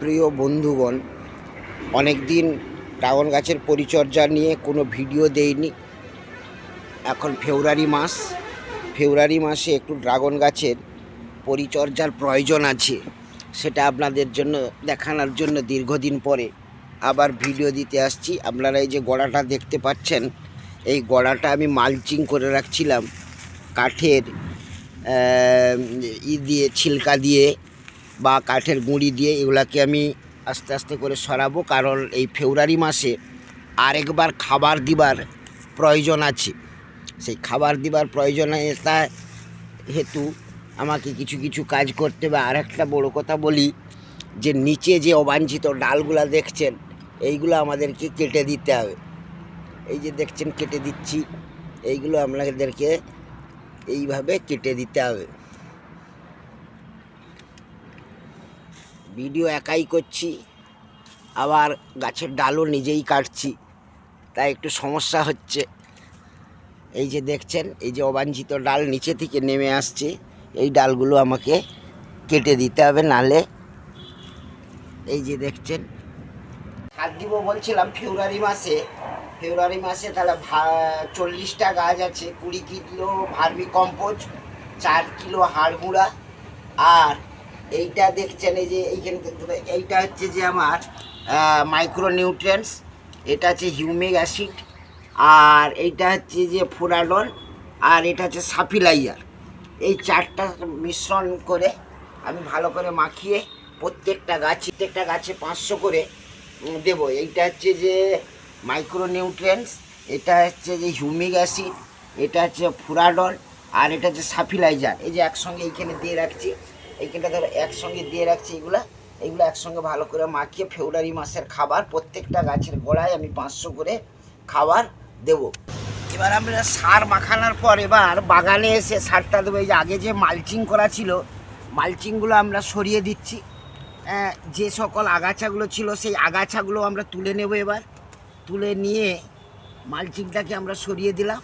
প্রিয় বন্ধুগণ, অনেক দিন ড্রাগন গাছের পরিচর্যা নিয়ে কোনো ভিডিও দেইনি। এখন ফেব্রুয়ারি মাসে একটু ড্রাগন গাছের পরিচর্যার প্রয়োজন আছে। সেটা আপনাদের জন্য দেখানোর জন্য দীর্ঘদিন পরে আবার ভিডিও দিতে আসছি। আপনারা এই যে গোড়াটা দেখতে পাচ্ছেন, এই গোড়াটা আমি মালচিং করে রাখছিলাম কাঠের দিয়ে, ছিলকা দিয়ে বা কাঠের গুঁড়ি দিয়ে। এগুলাকে আমি আস্তে আস্তে করে সরাবো, কারণ এই ফেব্রুয়ারি মাসে আরেকবার খাবার দিবার প্রয়োজন আছে। সেই খাবার দিবার প্রয়োজনীয়তা হেতু আমাকে কিছু কিছু কাজ করতে হবে। আর একটা বড়ো কথা বলি, যে নিচে যে অবাঞ্ছিত ডালগুলা দেখছেন, এইগুলো আমাদেরকে কেটে দিতে হবে। এই যে দেখছেন কেটে দিচ্ছি, এইগুলো আপনাদেরকে এইভাবে কেটে দিতে হবে। ভিডিও একাই করছি, আবার গাছের ডালও নিজেই কাটছি, তাই একটু সমস্যা হচ্ছে। এই যে দেখছেন, এই যে অবাঞ্ছিত ডাল নিচে থেকে নেমে আসছে, এই ডালগুলো আমাকে কেটে দিতে হবে, নালে এই যে দেখছেন সার দিব বলছিলাম ফেব্রুয়ারি মাসে তাহলে 40টা গাছ আছে, 20 কিলো ভার্মি কম্পোজ, 4 কিলো হাড় গুঁড়া। আর এইটা দেখছেন, এই যে এইখানে দেখতে পাই, এইটা হচ্ছে যে আমার মাইক্রো নিউট্রিয়েন্টস, এটা হচ্ছে হিউমিক অ্যাসিড, আর এইটা হচ্ছে যে ফোরাডন, আর এটা হচ্ছে সাফিলাইজার। এই চারটা মিশ্রণ করে আমি ভালো করে মাখিয়ে প্রত্যেকটা গাছে 500 করে দেব। এইটা হচ্ছে যে মাইক্রো নিউট্রিয়েন্টস, এটা হচ্ছে যে হিউমিক অ্যাসিড, এটা হচ্ছে ফোরাডন, আর এটা হচ্ছে সাফিলাইজার। এই যে একসঙ্গে এইখানে দিয়ে রাখছি, এইখানটা ধরো একসঙ্গে দিয়ে রাখছি। এগুলো একসঙ্গে ভালো করে মাখিয়ে ফেব্রুয়ারি মাসের খাবার প্রত্যেকটা গাছের গোড়ায় আমি 500 করে খাবার দেব। এবার আমরা সার মাখানোর পর এবার বাগানে এসে সারটা দেবো। এই যে আগে যে মালচিং করা ছিল, মালচিংগুলো আমরা সরিয়ে দিচ্ছি। যে সকল আগাছাগুলো ছিল সেই আগাছাগুলো আমরা তুলে নেব। এবার তুলে নিয়ে মালচিংটাকে আমরা সরিয়ে দিলাম।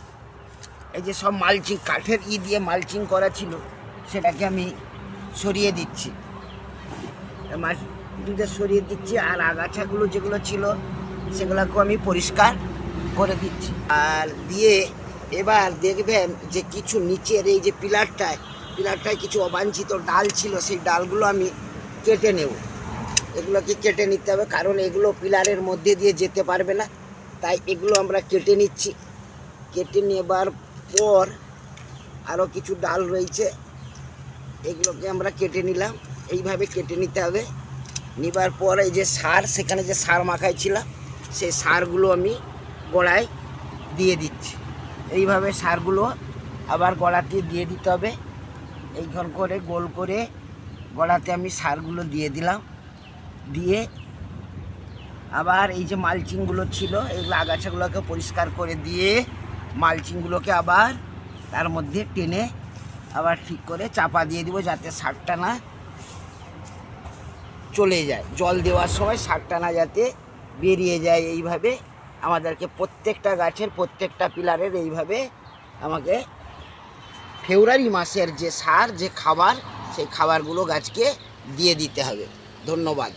এই যে সব মালচিং কাঠের দিয়ে মালচিং করা ছিল, সেটাকে আমি সরিয়ে দিচ্ছি, সরিয়ে দিচ্ছি। আর আগাছাগুলো যেগুলো ছিল সেগুলোকেও আমি পরিষ্কার করে দিচ্ছি। আর দিয়ে এবার দেখবেন যে কিছু নিচের এই যে পিলারটায় কিছু অবাঞ্ছিত ডাল ছিল, সেই ডালগুলো আমি কেটে নেব। এগুলোকে কেটে নিতে হবে, কারণ এগুলো পিলারের মধ্যে দিয়ে যেতে পারবে না, তাই এগুলো আমরা কেটে নিচ্ছি। কেটে নেবার পর আরও কিছু ডাল রয়েছে, এগুলোকে আমরা কেটে নিলাম। এইভাবে কেটে নিতে হবে। নেবার পর এই যে সার, সেখানে যে সার মাখাইছিলাম, সেই সারগুলো আমি গোড়ায় দিয়ে দিচ্ছি। এইভাবে সারগুলো আবার গোড়াতে দিয়ে দিতে হবে। এইখান করে গোল করে গোড়াতে আমি সারগুলো দিয়ে দিলাম। দিয়ে আবার এই যে মালচিংগুলো ছিল, এগুলো আগাছাগুলোকে পরিষ্কার করে দিয়ে মালচিংগুলোকে আবার তার মধ্যে টেনে আবার ঠিক করে চাপা দিয়ে দিব, যাতে সারটা না চলে যায়। জল দেওয়ার সময় সারটা না যাতে বেরিয়ে যায়। এইভাবে আমাদেরকে প্রত্যেকটা গাছের প্রত্যেকটা পিলারের এইভাবে আমাকে ফেব্রুয়ারি মাসের যে সার, যে খাবার, সেই খাবারগুলো গাছকে দিয়ে দিতে হবে। ধন্যবাদ।